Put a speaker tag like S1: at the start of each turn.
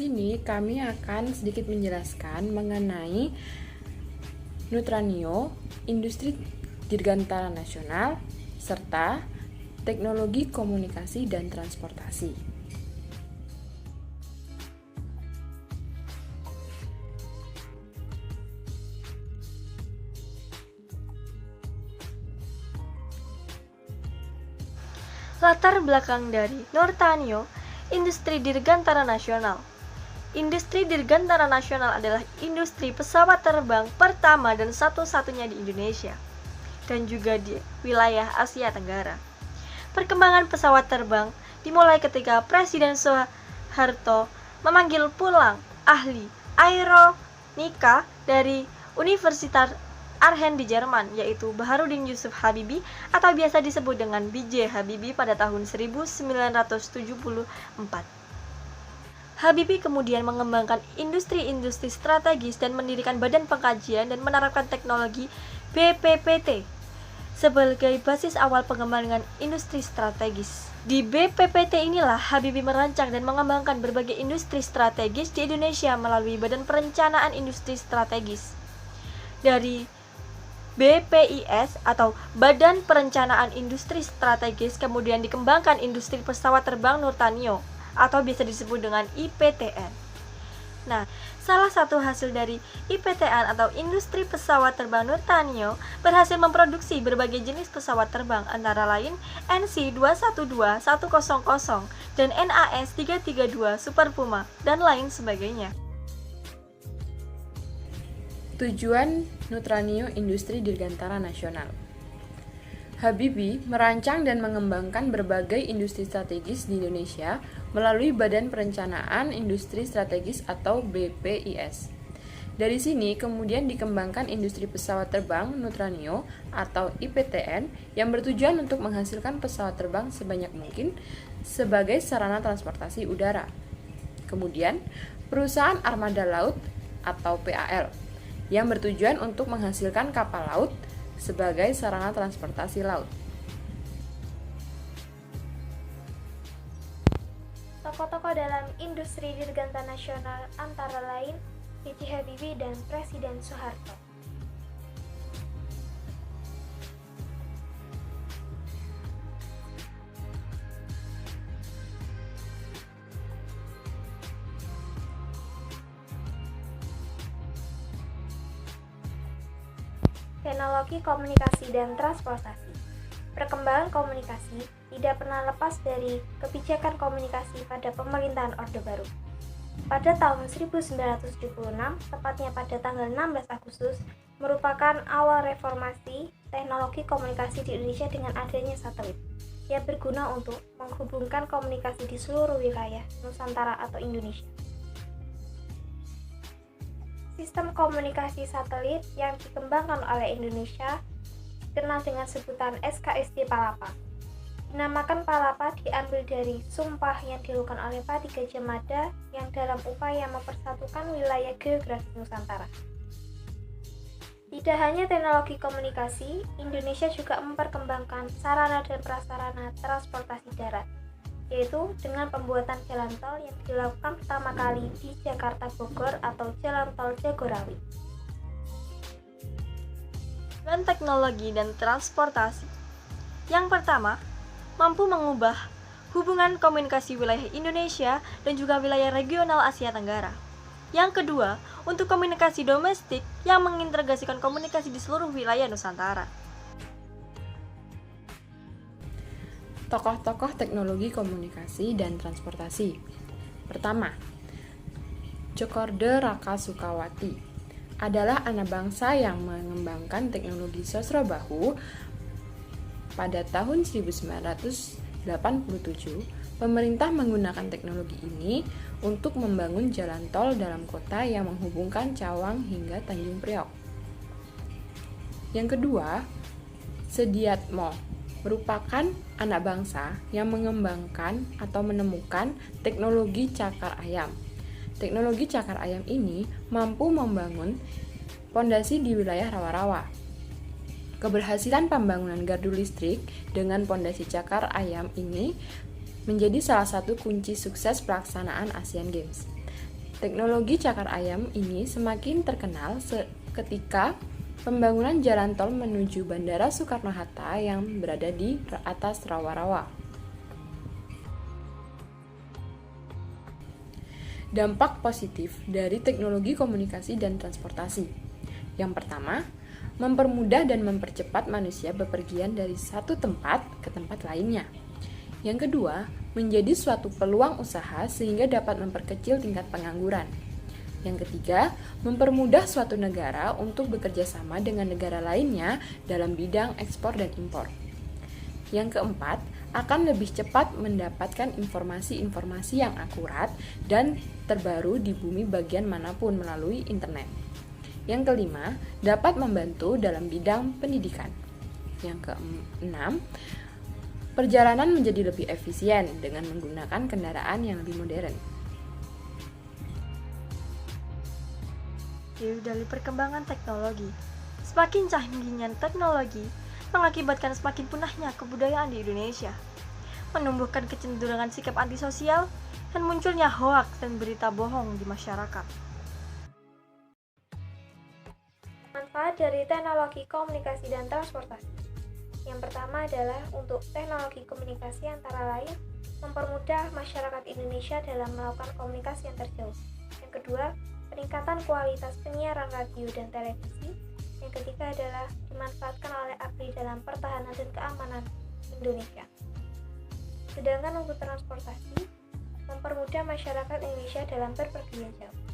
S1: sini kami akan sedikit menjelaskan mengenai Nutranio, industri dirgantara nasional, serta teknologi komunikasi dan transportasi.
S2: Latar belakang dari Nurtanio, industri dirgantara nasional. Industri dirgantara nasional adalah industri pesawat terbang pertama dan satu-satunya di Indonesia dan juga di wilayah Asia Tenggara. Perkembangan pesawat terbang dimulai ketika Presiden Soeharto memanggil pulang ahli aeronika dari Universitas Arnhem di Jerman, yaitu Baharudin Yusuf Habibie atau biasa disebut dengan B.J. Habibie pada tahun 1974. Habibie kemudian mengembangkan industri-industri strategis dan mendirikan Badan Pengkajian dan Menerapkan Teknologi BPPT sebagai basis awal pengembangan industri strategis. Di BPPT inilah Habibie merancang dan mengembangkan berbagai industri strategis di Indonesia melalui Badan Perencanaan Industri Strategis. Dari BPIS atau Badan Perencanaan Industri Strategis kemudian dikembangkan industri pesawat terbang Nurtanio atau biasa disebut dengan IPTN. Nah, salah satu hasil dari IPTN atau industri pesawat terbang Nurtanio berhasil memproduksi berbagai jenis pesawat terbang antara lain NC212100 dan NAS332 Super Puma dan lain sebagainya.
S1: Tujuan Nutranio Industri Dirgantara Nasional. Habibie merancang dan mengembangkan berbagai industri strategis di Indonesia melalui Badan Perencanaan Industri Strategis atau BPIS. Dari sini kemudian dikembangkan industri pesawat terbang Nutranio atau IPTN yang bertujuan untuk menghasilkan pesawat terbang sebanyak mungkin sebagai sarana transportasi udara. Kemudian, perusahaan armada laut atau PAL yang bertujuan untuk menghasilkan kapal laut sebagai sarana transportasi laut.
S3: Tokoh-tokoh dalam industri dirgantara nasional antara lain B.J. Habibie dan Presiden Soeharto. Teknologi komunikasi dan transportasi. Perkembangan komunikasi tidak pernah lepas dari kebijakan komunikasi pada pemerintahan Orde Baru. Pada tahun 1976, tepatnya pada tanggal 16 Agustus, merupakan awal reformasi teknologi komunikasi di Indonesia dengan adanya satelit yang berguna untuk menghubungkan komunikasi di seluruh wilayah Nusantara atau Indonesia. Sistem komunikasi satelit yang dikembangkan oleh Indonesia dikenal dengan sebutan SKSD Palapa. Dinamakan Palapa diambil dari sumpah yang dilakukan oleh Pati Gajah Mada yang dalam upaya mempersatukan wilayah geografi Nusantara. Tidak hanya teknologi komunikasi, Indonesia juga memperkembangkan sarana dan prasarana transportasi darat, yaitu dengan pembuatan jalan tol yang dilakukan pertama kali di Jakarta Bogor atau Jalan Tol Jagorawi.
S2: Dan teknologi dan transportasi. Yang pertama, mampu mengubah hubungan komunikasi wilayah Indonesia dan juga wilayah regional Asia Tenggara. Yang kedua, untuk komunikasi domestik yang mengintegrasikan komunikasi di seluruh wilayah Nusantara.
S1: Tokoh-tokoh teknologi komunikasi dan transportasi. Pertama, Djokorde Raka Sukawati adalah anak bangsa yang mengembangkan teknologi sosrobahu. Pada tahun 1987, pemerintah menggunakan teknologi ini untuk membangun jalan tol dalam kota yang menghubungkan Cawang hingga Tanjung Priok. Yang kedua, Sediatmo merupakan anak bangsa yang mengembangkan atau menemukan teknologi cakar ayam. Teknologi cakar ayam ini mampu membangun pondasi di wilayah rawa-rawa. Keberhasilan pembangunan gardu listrik dengan pondasi cakar ayam ini menjadi salah satu kunci sukses pelaksanaan Asian Games. Teknologi cakar ayam ini semakin terkenal ketika pembangunan jalan tol menuju Bandara Soekarno-Hatta yang berada di atas rawa-rawa. Dampak positif dari teknologi komunikasi dan transportasi. Yang pertama, mempermudah dan mempercepat manusia bepergian dari satu tempat ke tempat lainnya. Yang kedua, menjadi suatu peluang usaha sehingga dapat memperkecil tingkat pengangguran. Yang ketiga, mempermudah suatu negara untuk bekerja sama dengan negara lainnya dalam bidang ekspor dan impor. Yang keempat, akan lebih cepat mendapatkan informasi-informasi yang akurat dan terbaru di bumi bagian manapun melalui internet. Yang kelima, dapat membantu dalam bidang pendidikan. Yang keenam, perjalanan menjadi lebih efisien dengan menggunakan kendaraan yang lebih modern.
S2: Dari perkembangan teknologi, semakin canggihnya teknologi mengakibatkan semakin punahnya kebudayaan di Indonesia, menumbuhkan kecenderungan sikap antisosial, dan munculnya hoaks dan berita bohong di masyarakat.
S3: Manfaat dari teknologi komunikasi dan transportasi. Yang pertama adalah untuk teknologi komunikasi antara lain mempermudah masyarakat Indonesia dalam melakukan komunikasi yang terjauh. Yang kedua, peningkatan kualitas penyiaran radio dan televisi. Yang ketiga adalah dimanfaatkan oleh ABRI dalam pertahanan dan keamanan Indonesia. Sedangkan untuk transportasi, mempermudah masyarakat Indonesia dalam berpergian jauh.